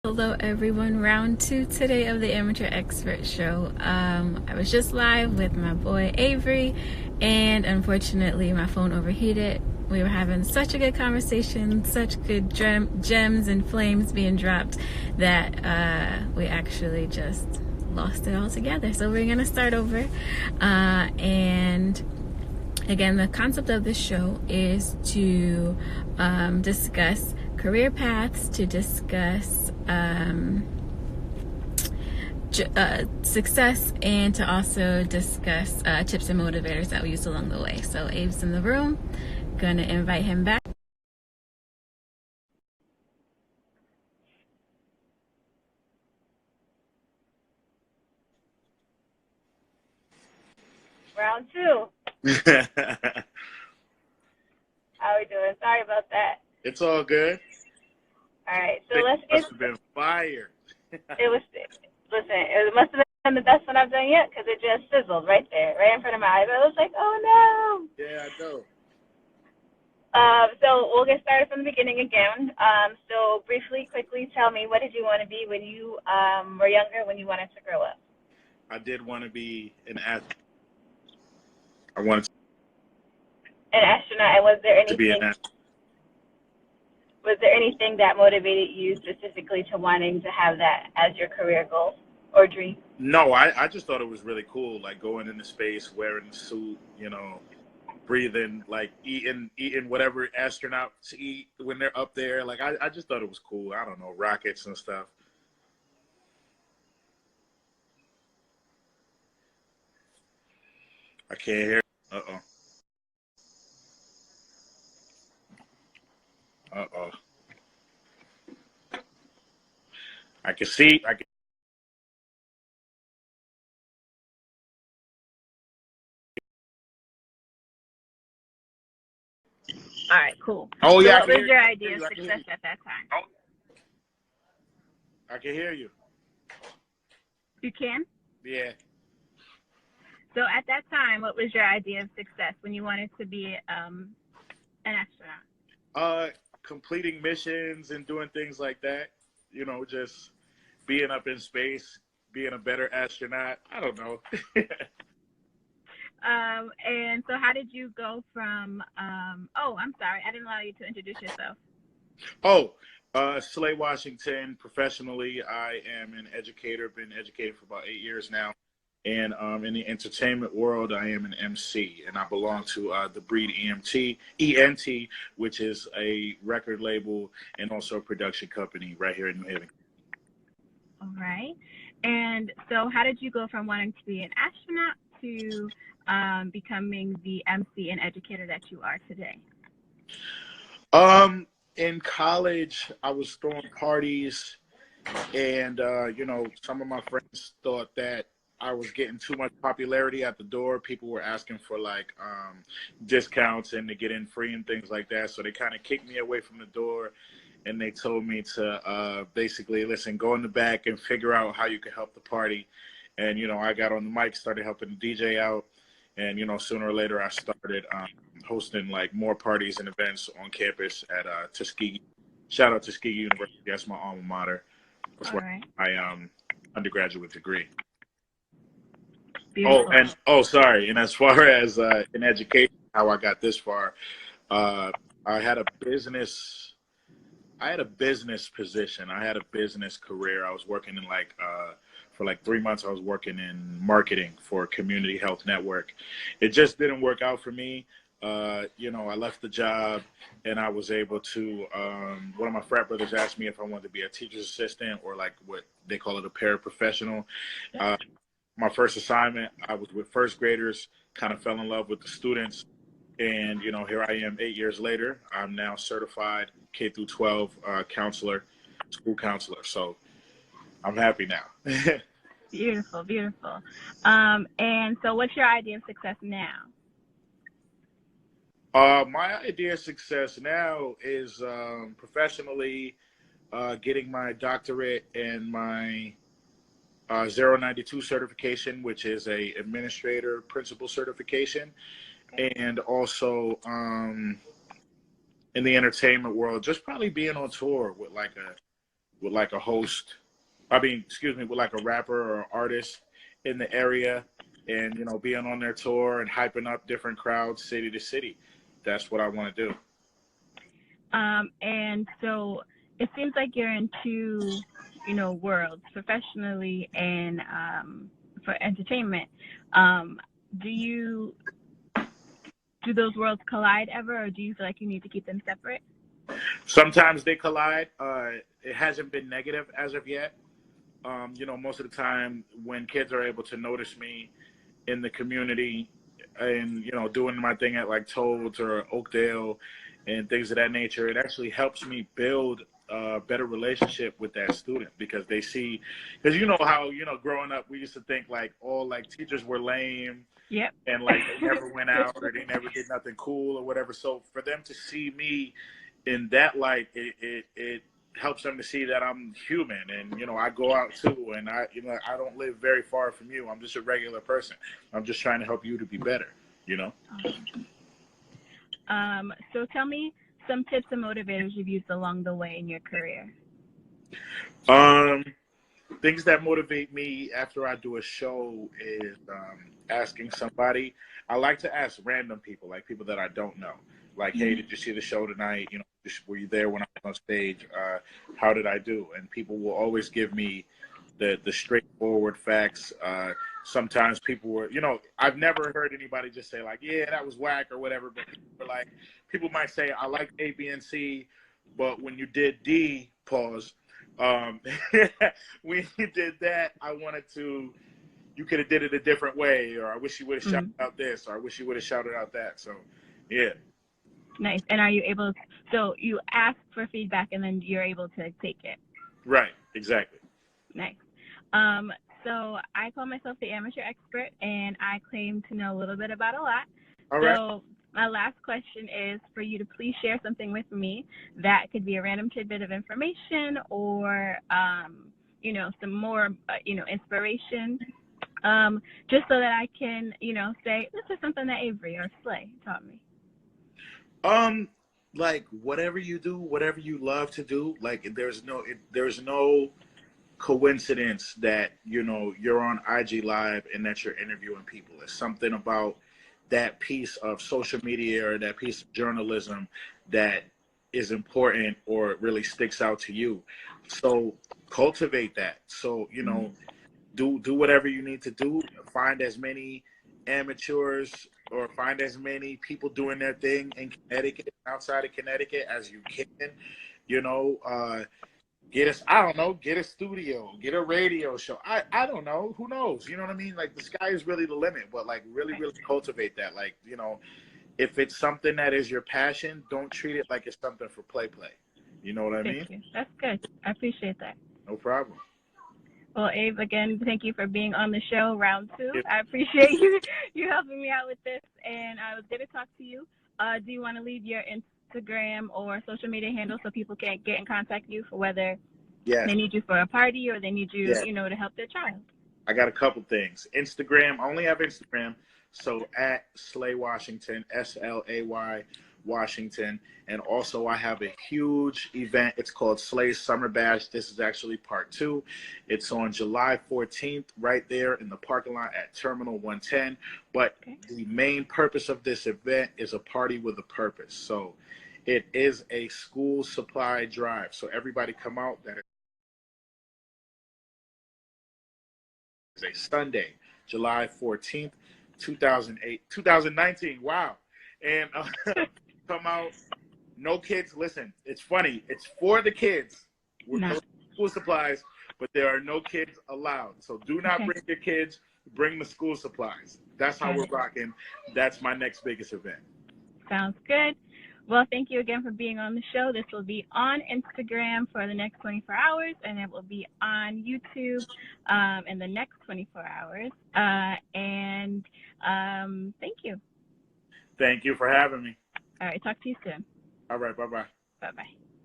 Hello everyone, round 2 today of the Amateur Expert Show. I was just live with my boy Avery, and unfortunately my phone overheated. We were having such a good conversation, such good gems and flames being dropped that we actually just lost it all together. So we're gonna start over. And again, the concept of this show is to discuss career paths, to discuss success, and to also discuss tips and motivators that we use along the way. So Abe's in the room. Gonna invite him back. Round 2. How are we doing? Sorry about that. It's all good. All right, so let's get. Must have been fire. It was. Listen, it must have been the best one I've done yet because it just sizzled right there, right in front of my eyes. I was like, oh no. Yeah, I know. So we'll get started from the beginning again. So briefly, quickly, tell me, what did you want to be when you were younger, when you wanted to grow up? I did want to be an athlete. I wanted an astronaut. And was there anything? To be an astronaut. Was there anything that motivated you specifically to wanting to have that as your career goal or dream? No, I just thought it was really cool, like going into space, wearing the suit, breathing, like eating whatever astronauts eat when they're up there. Like I just thought it was cool. I don't know, rockets and stuff. I can't hear. Uh-oh. Uh-oh. I can see. All right, cool. Oh, yeah. So what was your idea of success at that time? I can hear you. You can? Yeah. So at that time, what was your idea of success when you wanted to be an astronaut? Completing missions and doing things like that. Just being up in space, being a better astronaut. I don't know. And so how did you go from, oh, I'm sorry, I didn't allow you to introduce yourself. Oh, Slay Washington. Professionally, I am an educator, been educated for about 8 years now. And in the entertainment world, I am an MC, and I belong to the Breed ENT, which is a record label and also a production company right here in New Haven. All right. And so how did you go from wanting to be an astronaut to becoming the MC and educator that you are today? In college, I was throwing parties, and, some of my friends thought that I was getting too much popularity at the door. People were asking for discounts and to get in free and things like that. So they kind of kicked me away from the door, and they told me to basically, listen, go in the back and figure out how you can help the party. And, I got on the mic, started helping the DJ out. And, sooner or later I started hosting more parties and events on campus at Tuskegee. Shout out to Tuskegee University. That's my alma mater. That's where I undergraduate degree. Beautiful. Sorry. And as far as in education, how I got this far, I had a business position. I had a business career. I was working in for 3 months. I was working in marketing for a community health network. It just didn't work out for me. I left the job, and I was able to, one of my frat brothers asked me if I wanted to be a teacher's assistant or what they call it, a paraprofessional. My first assignment, I was with first graders, kind of fell in love with the students. And, here I am 8 years later. I'm now certified K through 12 counselor, school counselor. So I'm happy now. Beautiful, beautiful. And so what's your idea of success now? My idea of success now is professionally getting my doctorate and my 092 certification, which is a administrator principal certification, and also in the entertainment world, just probably being on tour with with like a host. I mean, excuse me, with like a rapper or artist in the area, and being on their tour and hyping up different crowds, city to city. That's what I want to do. And so it seems like you're in two, worlds, professionally and for entertainment. Do those worlds collide ever, or do you feel like you need to keep them separate? Sometimes they collide. It hasn't been negative as of yet. Most of the time when kids are able to notice me in the community and, doing my thing at like Toads or Oakdale and things of that nature, it actually helps me build a better relationship with that student, because they see, because how, growing up, we used to think like all like teachers were lame. Yep. And like they never went out or they never did nothing cool or whatever. So for them to see me in that light, it helps them to see that I'm human, and I go out too, and I don't live very far from you. I'm just a regular person. I'm just trying to help you to be better. So tell me some tips and motivators you've used along the way in your career. Things that motivate me after I do a show is asking somebody. I like to ask random people, like people that I don't know. Like, hey, did you see the show tonight? Were you there when I was on stage? How did I do? And people will always give me the straightforward facts. Sometimes people were, I've never heard anybody just say like, yeah, that was whack or whatever. But people might say, I like A, B, and C, but when you did D, pause. When you did that, you could have did it a different way, or I wish you would have shouted out this, or I wish you would have shouted out that. So, yeah. Nice. And are you able to, so you ask for feedback and then you're able to take it? Right. Exactly. Nice. So I call myself the amateur expert, and I claim to know a little bit about a lot. All right. So my last question is for you to please share something with me that could be a random tidbit of information, or, some more, inspiration, just so that I can, say, this is something that Avery or Slay taught me. Like whatever you do, whatever you love to do, like there's no coincidence that, you're on IG Live and that you're interviewing people. It's something about that piece of social media or that piece of journalism that is important or it really sticks out to you. So cultivate that. So, do whatever you need to do. Find as many amateurs or find as many people doing their thing in Connecticut, outside of Connecticut as you can. Get a studio, get a radio show. I don't know. Who knows? You know what I mean? Like the sky is really the limit, but like really cultivate that. Like, if it's something that is your passion, don't treat it like it's something for play. You know what I mean? Thank you. That's good. I appreciate that. No problem. Well, Abe, again, thank you for being on the show, round 2. Yep. I appreciate you helping me out with this, and I was going to talk to you. Do you want to leave your Instagram or social media handle so people can get in contact with you for whether they need you for a party or they need you, to help their child? I got a couple things. Instagram, I only have Instagram, so at Slay Washington, SLAY Washington. And also I have a huge event. It's called Slay Summer Bash. This is actually part 2. It's on July 14th right there in the parking lot at Terminal 110. But the main purpose of this event is a party with a purpose. So it is a school supply drive. So everybody come out. That is a Sunday, July 14th, 2019. Wow. And come out. No kids. Listen, it's funny. It's for the kids with no school supplies, but there are no kids allowed. So do not bring your kids. Bring the school supplies. That's how we're rocking. That's my next biggest event. Sounds good. Well, thank you again for being on the show. This will be on Instagram for the next 24 hours, and it will be on YouTube in the next 24 hours. And thank you. Thank you for having me. All right. Talk to you soon. All right. Bye-bye. Bye-bye.